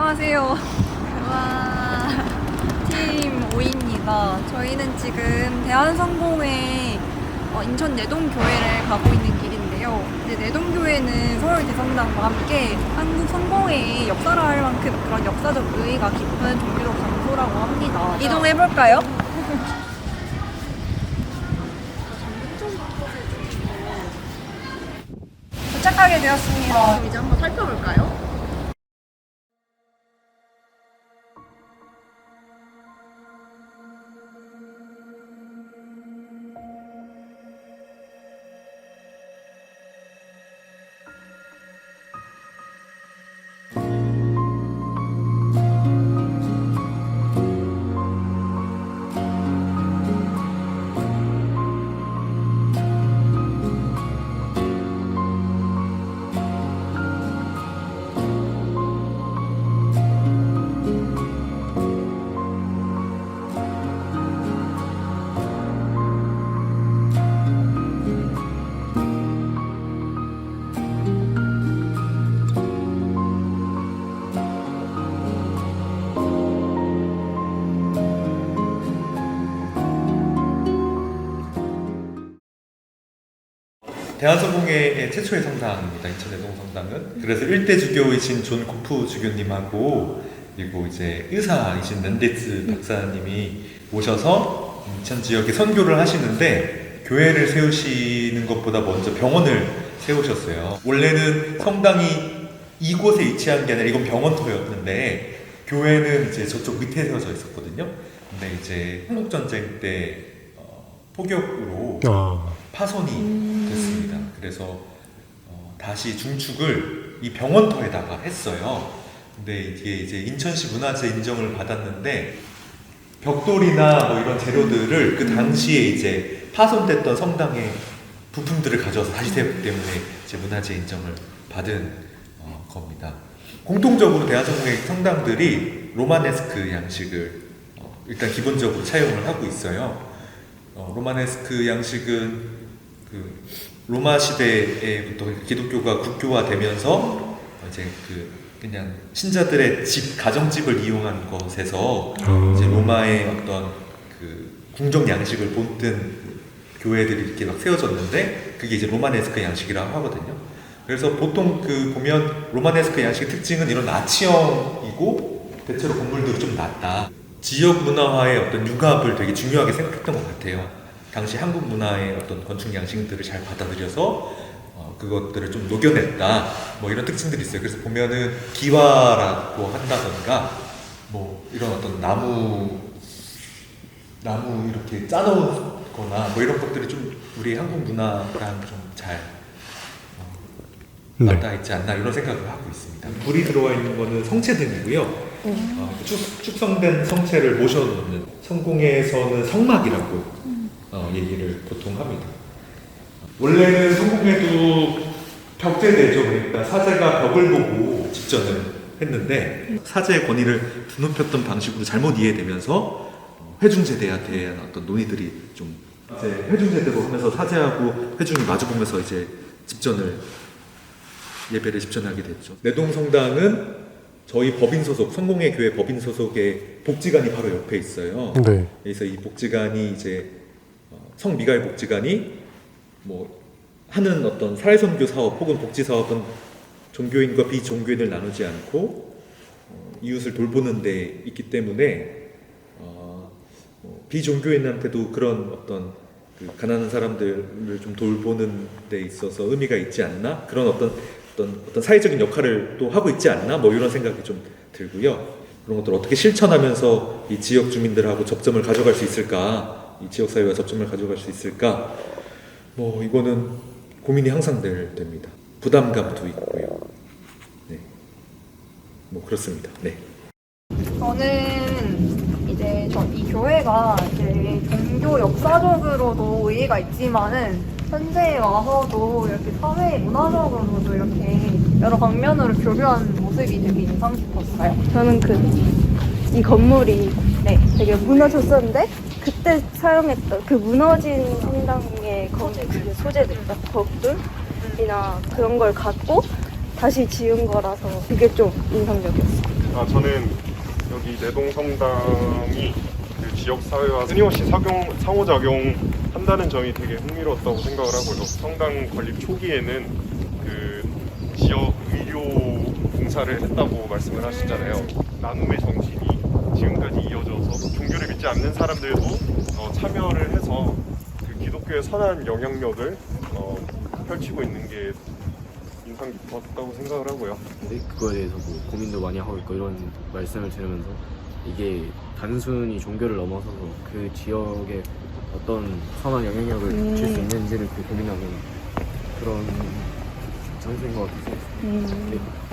안녕하세요. 와, 팀 5입니다. 저희는 지금 대한성공회 인천 내동교회를 가고 있는 길인데요. 이제 내동교회는 서울 대성당과 함께 한국 성공회의 역사라 할 만큼 그런 역사적 의의가 깊은 종교적 장소라고 합니다. 이동해볼까요? 도착하게 되었습니다. 그럼 이제 한번 살펴볼까요? 대한성공회의 최초의 성당입니다. 인천 내동 성당은. 그래서 1대 주교이신 존 고프 주교님하고 그리고 이제 의사이신 난데츠 박사님이 오셔서 인천 지역에 선교를 하시는데 교회를 세우시는 것보다 먼저 병원을 세우셨어요. 원래는 성당이 이곳에 위치한 게 아니라 이건 병원터였는데 교회는 이제 저쪽 밑에 세워져 있었거든요. 근데 이제 한국전쟁 때 포격으로 파손이 됐습니다. 그래서 다시 중축을 이 병원터에다가 했어요. 근데 이게 이제 인천시 문화재 인정을 받았는데 벽돌이나 뭐 이런 재료들을 그 당시에 이제 파손됐던 성당의 부품들을 가져와서 다시 세웠기 때문에 이제 문화재 인정을 받은 겁니다. 공통적으로 대한성공회 성당들이 로마네스크 양식을 일단 기본적으로 차용을 하고 있어요. 로마네스크 양식은 그 로마 시대에부터 기독교가 국교화되면서 이제 그냥 신자들의 집 가정집을 이용한 것에서 이제 로마의 어떤 그 궁정 양식을 본뜬 교회들이 이렇게 막 세워졌는데 그게 이제 로마네스크 양식이라고 하거든요. 그래서 보통 보면 로마네스크 양식의 특징은 이런 아치형이고 대체로 건물들이 좀 낮다. 지역 문화화의 어떤 융합을 되게 중요하게 생각했던 것 같아요. 당시 한국 문화의 어떤 건축 양식들을 잘 받아들여서 그것들을 좀 녹여냈다. 뭐 이런 특징들이 있어요. 그래서 보면은 기와라고 한다던가 뭐 이런 어떤 나무 이렇게 짜놓거나 뭐 이런 것들이 좀 우리 한국 문화랑 좀 잘 맞닿아 있지 않나 이런 생각을 하고 있습니다. 불이 들어와 있는 거는 성체등이고요. 축성된 성체를 모셔놓는 성공회에서는 성막이라고 얘기를 보통 합니다. 원래는 성공회도 벽제대죠. 그러니까 사제가 벽을 보고 집전을 했는데 사제의 권위를 드높였던 방식으로 잘못 이해되면서 회중제대에 대한 어떤 논의들이 좀 이제 회중제대로 하면서 사제하고 회중이 마주보면서 이제 예배를 집전하게 됐죠. 내동성당은 저희 법인 소속, 성공회 교회 법인 소속의 복지관이 바로 옆에 있어요. 네. 그래서 이 복지관이 이제 성미갈 복지관이 뭐 하는 어떤 사회선교 사업 혹은 복지 사업은 종교인과 비종교인을 나누지 않고 이웃을 돌보는 데 있기 때문에 비종교인한테도 그런 어떤 가난한 사람들을 좀 돌보는 데 있어서 의미가 있지 않나? 그런 어떤 사회적인 역할을 또 하고 있지 않나? 뭐 이런 생각이 좀 들고요. 그런 것들을 어떻게 실천하면서 이 지역 주민들하고 접점을 가져갈 수 있을까? 이 지역 사회와 접점을 가져갈 수 있을까? 뭐 이거는 고민이 항상 됩니다. 부담감도 있고요. 네. 뭐 그렇습니다. 네. 저는 이제 이 교회가 이제 종교 역사적으로도 의의가 있지만은 현재에 와서도 이렇게 사회 문화적으로도 이렇게 여러 방면으로 교류하는 모습이 되게 인상 깊었어요. 저는 이 건물이 되게 무너졌었는데 그때 사용했던 그 무너진 성당의 소재들, 벽돌이나 그런 걸 갖고 다시 지은 거라서 그게 좀 인상적이었어요. 저는 여기 내동 성당이 그 지역 사회와 끊임없이 상호작용한다는 점이 되게 흥미로웠다고 생각을 하고요. 성당 건립 초기에는 그 지역 의료 봉사를 했다고 말씀을 하시잖아요. 나눔의 정신이 지금까지 이어져서 종교를 믿지 않는 사람들도 참여를 해서 그 기독교의 선한 영향력을 펼치고 있는 게 인상 깊었다고 생각을 하고요. 근데 그거에 대해서 뭐 고민도 많이 하고 있고 이런 말씀을 들으면서 이게 단순히 종교를 넘어서서 그 지역에 어떤 선한 영향력을 줄 수 있는지를 고민하는 그런 장소인 것 같아서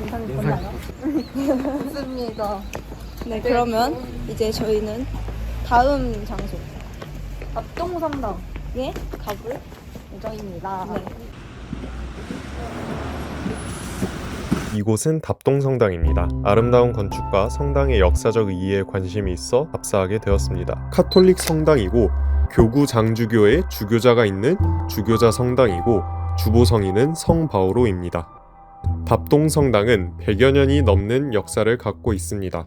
인상 깊었나요? 좋습니다. 네, 그러면 이제 저희는 다음 장소 합동성당에 가볼 예정입니다. 네. 이곳은 답동성당입니다. 아름다운 건축과 성당의 역사적 의의에 관심이 있어 답사하게 되었습니다. 카톨릭 성당이고 교구 장주교의 주교자가 있는 주교자 성당이고 주보성인은 성 바오로입니다. 답동성당은 100여 년이 넘는 역사를 갖고 있습니다.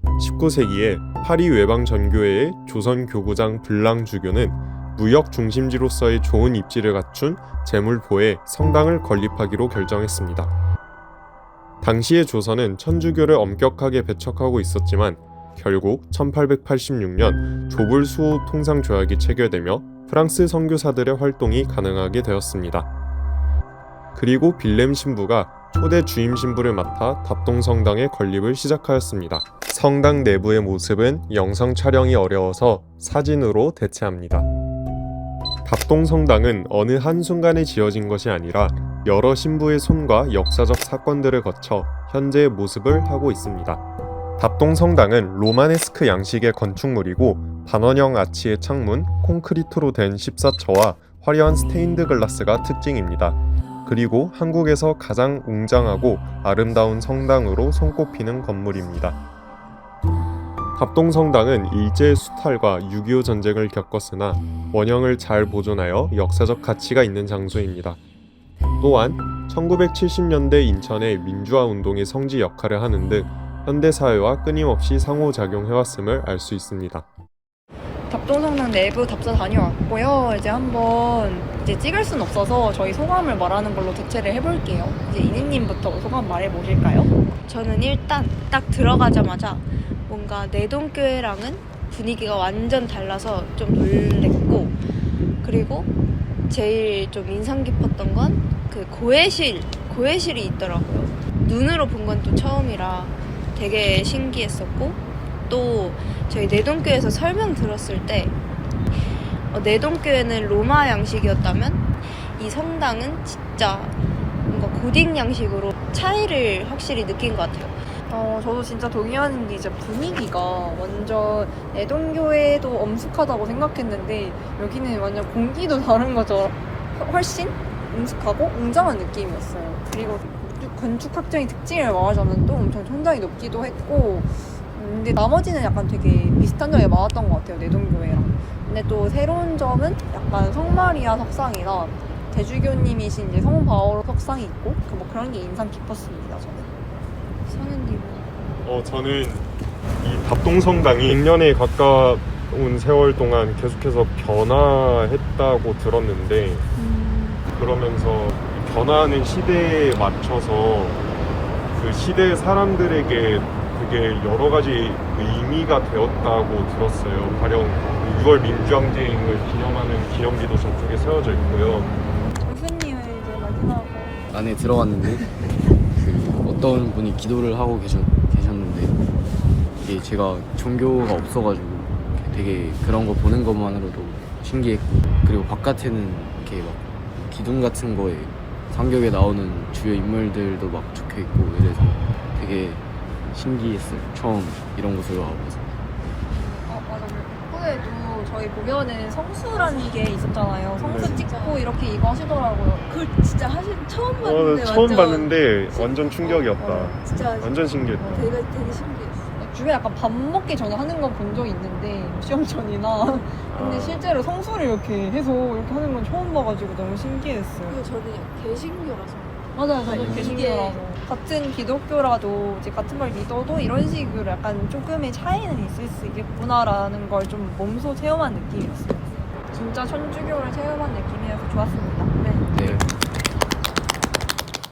19세기에 파리 외방 전교회의 조선 교구장 블랑주교는 무역 중심지로서의 좋은 입지를 갖춘 제물포에 성당을 건립하기로 결정했습니다. 당시의 조선은 천주교를 엄격하게 배척하고 있었지만 결국 1886년 조불수호 통상조약이 체결되며 프랑스 선교사들의 활동이 가능하게 되었습니다. 그리고 빌렘 신부가 초대 주임 신부를 맡아 답동성당의 건립을 시작하였습니다. 성당 내부의 모습은 영상 촬영이 어려워서 사진으로 대체합니다. 답동성당은 어느 한순간에 지어진 것이 아니라 여러 신부의 손과 역사적 사건들을 거쳐 현재의 모습을 하고 있습니다. 답동성당은 로마네스크 양식의 건축물이고 반원형 아치의 창문, 콘크리트로 된 14처와 화려한 스테인드 글라스가 특징입니다. 그리고 한국에서 가장 웅장하고 아름다운 성당으로 손꼽히는 건물입니다. 답동성당은 일제의 수탈과 6.25 전쟁을 겪었으나 원형을 잘 보존하여 역사적 가치가 있는 장소입니다. 또한 1970년대 인천의 민주화 운동의 성지 역할을 하는 등 현대사회와 끊임없이 상호작용해왔음을 알 수 있습니다. 답동성당 내부 답사 다녀왔고요. 이제 한번 찍을 순 없어서 저희 소감을 말하는 걸로 대체를 해볼게요. 이제 이니님부터 소감 말해보실까요? 저는 일단 딱 들어가자마자 뭔가 내동교회랑은 분위기가 완전 달라서 좀 놀랬고, 그리고 제일 좀 인상 깊었던 건 그 고해실이 있더라고요. 눈으로 본 건 또 처음이라 되게 신기했었고, 또 저희 내동교회에서 설명 들었을 때 내동교회는 로마 양식이었다면 이 성당은 진짜 뭔가 고딕 양식으로 차이를 확실히 느낀 것 같아요. 저도 진짜 동의하는 게 이제 분위기가 완전 내동교회도 엄숙하다고 생각했는데 여기는 완전 공기도 다른 거죠. 훨씬 엄숙하고 웅장한 느낌이었어요. 그리고 건축학적인 특징을 말하자면 또 엄청 천장이 높기도 했고, 근데 나머지는 약간 되게 비슷한 점이 많았던 것 같아요, 내동교회랑. 근데 또 새로운 점은 약간 성마리아 석상이나 대주교님이신 이제 성바오로 석상이 있고 뭐 그런 게 인상 깊었습니다, 저는. 성은님. 저는 이 답동성당이 100년에 가까운 세월 동안 계속해서 변화했다고 들었는데 그러면서 변화하는 시대에 맞춰서 그 시대 사람들에게 되게 여러 가지 의미가 되었다고 들었어요. 가령 6월 민주항쟁을 기념하는 기념비도 저쪽에 세워져 있고요. 교수님은 이제 마지막으로 안에 들어갔는데 그 어떤 분이 기도를 하고 계셨는데 이게 제가 종교가 없어가지고 되게 그런 거 보는 것만으로도 신기했고, 그리고 바깥에는 이렇게 막 기둥 같은 거에 성경에 나오는 주요 인물들도 막 적혀있고 이래서 되게 신기했어요. 처음 이런 곳으로 와봐서. 맞아. 후에도 저희 보면은 성수라는 게 있었잖아요. 성수 찍고 이렇게 이거 하시더라고요. 그걸 진짜 처음 봤는데 처음 봤는데 완전 충격이었다. 진짜 완전 신기했다. 되게 신기했어. 주변에 약간 밥 먹기 전에 하는 건 본 적이 있는데 시험 전이나 근데 실제로 성수를 이렇게 해서 이렇게 하는 건 처음 봐가지고 너무 신기했어요. 그리고 저는 개신교라서 맞아요, 저도 개신교라서. 같은 기독교라도 이제 같은 걸 믿어도 이런 식으로 약간 조금의 차이는 있을 수 있겠구나라는 걸 좀 몸소 체험한 느낌이었어요. 진짜 천주교를 체험한 느낌이어서 좋았습니다.